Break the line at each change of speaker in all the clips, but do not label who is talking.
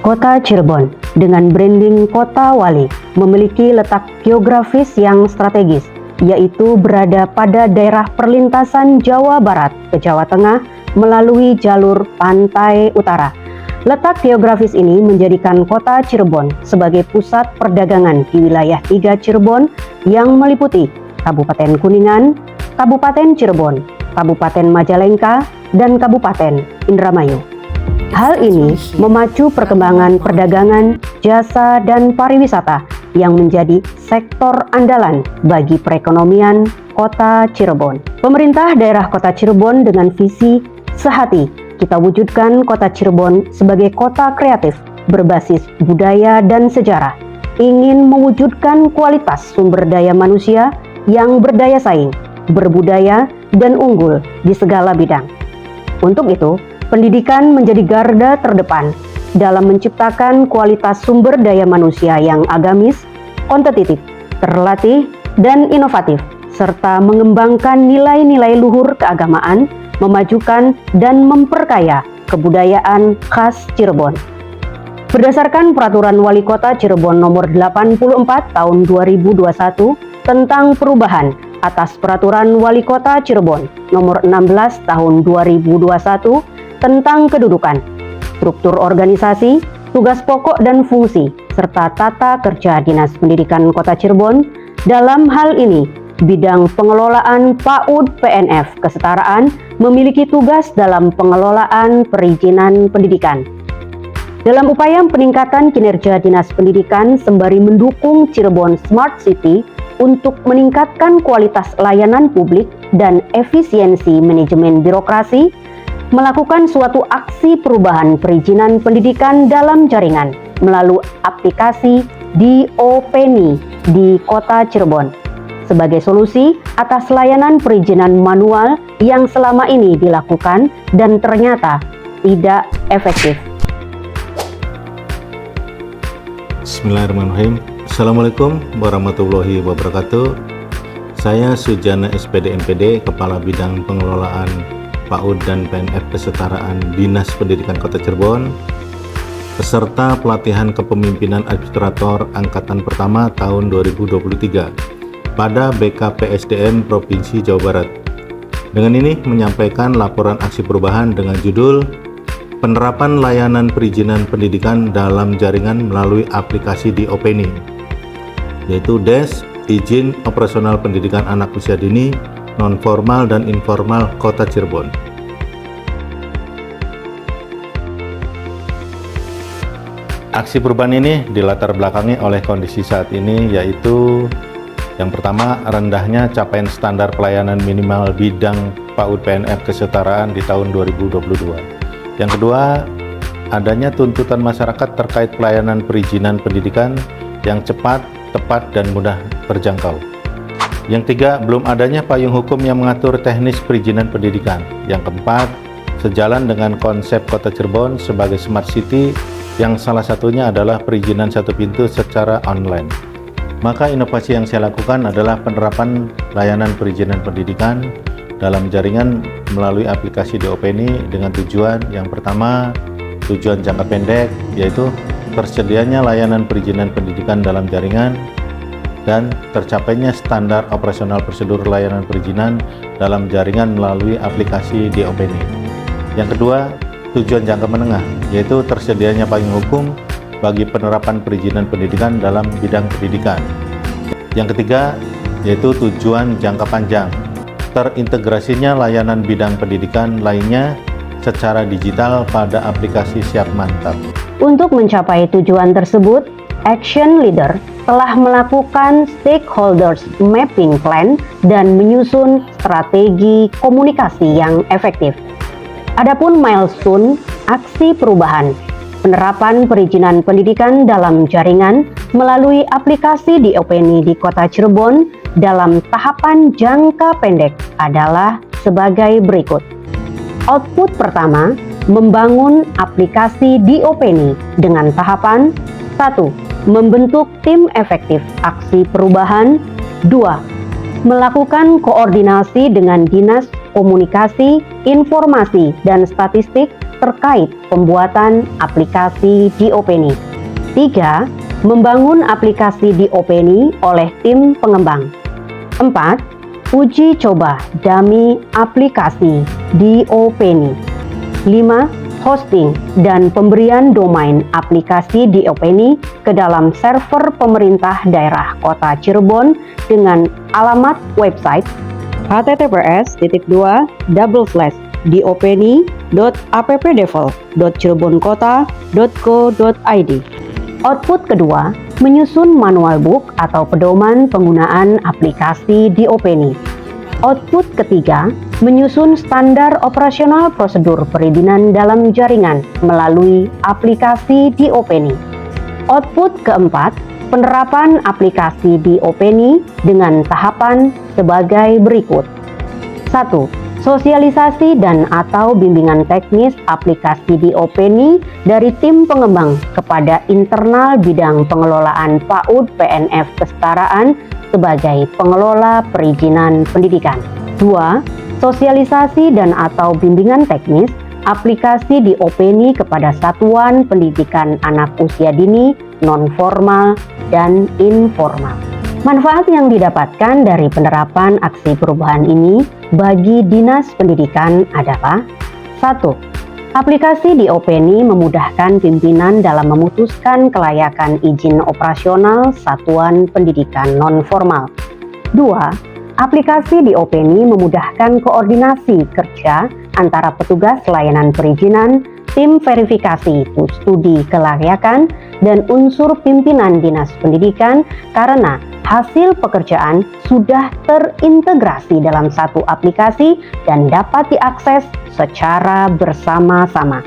Kota Cirebon dengan branding Kota Wali memiliki letak geografis yang strategis, yaitu berada pada daerah perlintasan Jawa Barat ke Jawa Tengah melalui jalur pantai utara. Letak geografis ini menjadikan Kota Cirebon sebagai pusat perdagangan di wilayah 3 Cirebon yang meliputi Kabupaten Kuningan, Kabupaten Cirebon, Kabupaten Majalengka, dan Kabupaten Indramayu. Hal ini memacu perkembangan perdagangan, jasa, dan pariwisata yang menjadi sektor andalan bagi perekonomian Kota Cirebon. Pemerintah daerah Kota Cirebon dengan visi sehati kita wujudkan Kota Cirebon sebagai kota kreatif berbasis budaya dan sejarah, ingin mewujudkan kualitas sumber daya manusia yang berdaya saing, berbudaya, dan unggul di segala bidang. Untuk itu, pendidikan menjadi garda terdepan dalam menciptakan kualitas sumber daya manusia yang agamis, kompetitif, terlatih, dan inovatif, serta mengembangkan nilai-nilai luhur keagamaan, memajukan dan memperkaya kebudayaan khas Cirebon. Berdasarkan Peraturan Wali Kota Cirebon Nomor 84 Tahun 2021 tentang perubahan atas Peraturan Wali Kota Cirebon Nomor 16 Tahun 2021 tentang kedudukan, struktur organisasi, tugas pokok dan fungsi, serta tata kerja Dinas Pendidikan Kota Cirebon. Dalam hal ini, bidang pengelolaan PAUD PNF Kesetaraan memiliki tugas dalam pengelolaan perizinan pendidikan. Dalam upaya peningkatan kinerja Dinas Pendidikan sembari mendukung Cirebon Smart City untuk meningkatkan kualitas layanan publik dan efisiensi manajemen birokrasi, melakukan suatu aksi perubahan perizinan pendidikan dalam jaringan melalui aplikasi DOPENI di Kota Cirebon sebagai solusi atas layanan perizinan manual yang selama ini dilakukan dan ternyata tidak efektif.
Bismillahirrahmanirrahim. Assalamualaikum warahmatullahi wabarakatuh. Saya Sujana SPD MPD, Kepala Bidang Pengelolaan PAUD dan PNF Kesetaraan Dinas Pendidikan Kota Cirebon, peserta pelatihan kepemimpinan administrator Angkatan Pertama tahun 2023 pada BKPSDM Provinsi Jawa Barat. Dengan ini menyampaikan laporan aksi perubahan dengan judul Penerapan Layanan Perizinan Pendidikan dalam Jaringan melalui aplikasi DOPENI, yaitu DES, Izin Operasional Pendidikan Anak Usia Dini, Non-Formal dan Informal Kota Cirebon. Aksi perubahan ini dilatar belakangi oleh kondisi saat ini, yaitu yang pertama, rendahnya capaian standar pelayanan minimal bidang PAUD PNF Kesetaraan di tahun 2022. Yang kedua, adanya tuntutan masyarakat terkait pelayanan perizinan pendidikan yang cepat, tepat, dan mudah terjangkau. Yang ketiga, belum adanya payung hukum yang mengatur teknis perizinan pendidikan. Yang keempat, sejalan dengan konsep Kota Cirebon sebagai Smart City yang salah satunya adalah perizinan satu pintu secara online. Maka inovasi yang saya lakukan adalah penerapan layanan perizinan pendidikan dalam jaringan melalui aplikasi DOPENI dengan tujuan yang pertama, tujuan jangka pendek, yaitu tersedianya layanan perizinan pendidikan dalam jaringan dan tercapainya standar operasional prosedur layanan perizinan dalam jaringan melalui aplikasi DOPENI. Yang kedua, tujuan jangka menengah, yaitu tersedianya payung hukum bagi penerapan perizinan pendidikan dalam bidang pendidikan. Yang ketiga, yaitu tujuan jangka panjang, terintegrasinya layanan bidang pendidikan lainnya secara digital pada aplikasi Siap Mantap.
Untuk mencapai tujuan tersebut, Action Leader telah melakukan stakeholders mapping plan dan menyusun strategi komunikasi yang efektif. Adapun milestone aksi perubahan, penerapan perizinan pendidikan dalam jaringan melalui aplikasi DOPENI di Kota Cirebon dalam tahapan jangka pendek adalah sebagai berikut. Output pertama, membangun aplikasi DOPENI dengan tahapan 1. Membentuk tim efektif aksi perubahan. 2. Melakukan koordinasi dengan Dinas Komunikasi, Informasi, dan Statistik terkait pembuatan aplikasi di Openi. 3. Membangun aplikasi di Openi oleh tim pengembang. 4. Uji coba dummy aplikasi di Openi. 5. Hosting dan pemberian domain aplikasi di Openi ke dalam server pemerintah daerah Kota Cirebon dengan alamat website https://diopeni.appdevel.cirebonkota.go.id. Output kedua, menyusun manual book atau pedoman penggunaan aplikasi di Openi. Output ketiga, menyusun standar operasional prosedur perizinan dalam jaringan melalui aplikasi di Openi. Output keempat, penerapan aplikasi di Openi dengan tahapan sebagai berikut. 1. Sosialisasi dan atau bimbingan teknis aplikasi di Openi dari tim pengembang kepada internal bidang pengelolaan PAUD PNF Kesetaraan sebagai pengelola perizinan pendidikan. 2. Sosialisasi dan atau bimbingan teknis aplikasi di Openi kepada satuan pendidikan anak usia dini, non-formal, dan informal. Manfaat yang didapatkan dari penerapan aksi perubahan ini bagi Dinas Pendidikan adalah: 1. Aplikasi di Openi memudahkan pimpinan dalam memutuskan kelayakan izin operasional satuan pendidikan non-formal. 2. Aplikasi di Openi memudahkan koordinasi kerja antara petugas layanan perizinan, tim verifikasi studi kelayakan, dan unsur pimpinan Dinas Pendidikan karena hasil pekerjaan sudah terintegrasi dalam satu aplikasi dan dapat diakses secara bersama-sama.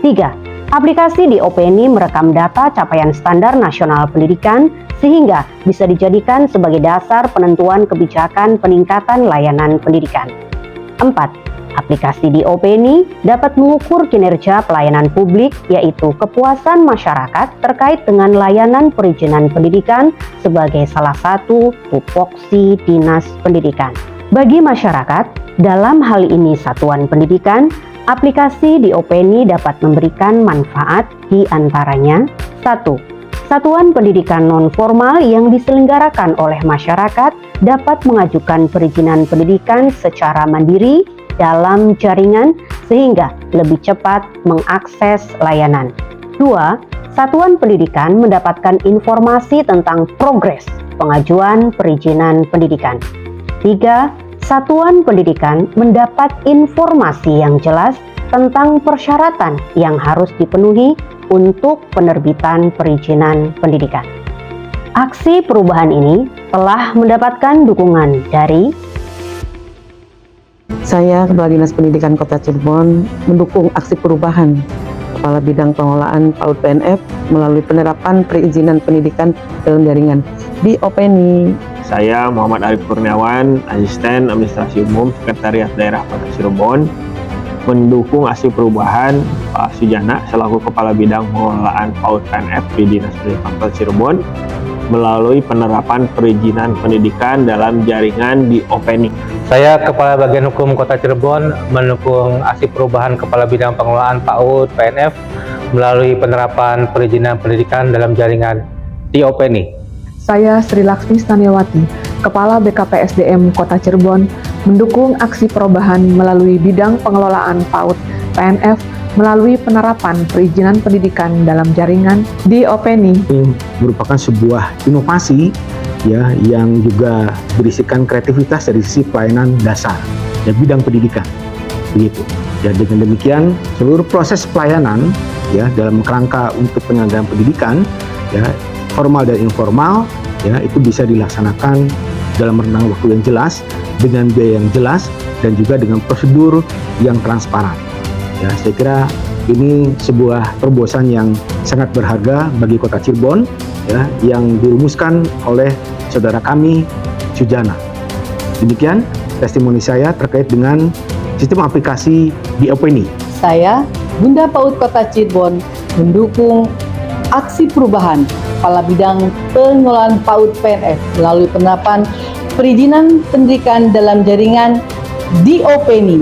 3. Aplikasi di Openi merekam data capaian standar nasional pendidikan sehingga bisa dijadikan sebagai dasar penentuan kebijakan peningkatan layanan pendidikan. 4. Aplikasi di Openi dapat mengukur kinerja pelayanan publik, yaitu kepuasan masyarakat terkait dengan layanan perizinan pendidikan sebagai salah satu tupoksi Dinas Pendidikan. Bagi masyarakat, dalam hal ini satuan pendidikan, aplikasi di Openi dapat memberikan manfaat di antaranya: 1. Satuan pendidikan non-formal yang diselenggarakan oleh masyarakat dapat mengajukan perizinan pendidikan secara mandiri dalam jaringan sehingga lebih cepat mengakses layanan. 2. Satuan pendidikan mendapatkan informasi tentang progres pengajuan perizinan pendidikan. 3. Satuan pendidikan mendapat informasi yang jelas tentang persyaratan yang harus dipenuhi untuk penerbitan perizinan pendidikan. Aksi perubahan ini telah mendapatkan dukungan dari
Saya, Kepala Dinas Pendidikan Kota Cirebon, mendukung aksi perubahan Kepala Bidang Pengelolaan PAUD PNF melalui penerapan perizinan pendidikan dalam jaringan di Openi.
Saya Muhammad Arif Kurniawan, Asisten Administrasi Umum Sekretariat Daerah Kota Cirebon, mendukung aksi perubahan Pak Sujana selaku Kepala Bidang Pengelolaan PAUD PNF di Dinas Pendidikan Kota Cirebon melalui penerapan perizinan pendidikan dalam jaringan di Openi.
Saya, Kepala Bagian Hukum Kota Cirebon, mendukung aksi perubahan Kepala Bidang Pengelolaan PAUD PNF melalui penerapan perizinan pendidikan dalam jaringan di Openi.
Saya Sri Laksmi Staniawati, Kepala BKPSDM Kota Cirebon, mendukung aksi perubahan melalui bidang pengelolaan PAUD PNF melalui penerapan perizinan pendidikan dalam jaringan di Openi.
Ini merupakan sebuah inovasi ya yang juga berisikan kreativitas dari sisi pelayanan dasar dan bidang pendidikan begitu. Ya, dengan demikian seluruh proses pelayanan ya dalam kerangka untuk penyelenggaraan pendidikan ya formal dan informal ya itu bisa dilaksanakan dalam rentang waktu yang jelas, dengan biaya yang jelas, dan juga dengan prosedur yang transparan. Ya, saya kira ini sebuah terobosan yang sangat berharga bagi Kota Cirebon ya, yang dirumuskan oleh saudara kami Sujana. Demikian testimoni saya terkait dengan sistem aplikasi di Openi.
Saya, Bunda PAUD Kota Cirebon, mendukung aksi perubahan Kepala Bidang Pengelolaan PAUD PNF melalui penerapan perizinan pendidikan dalam jaringan di Openi.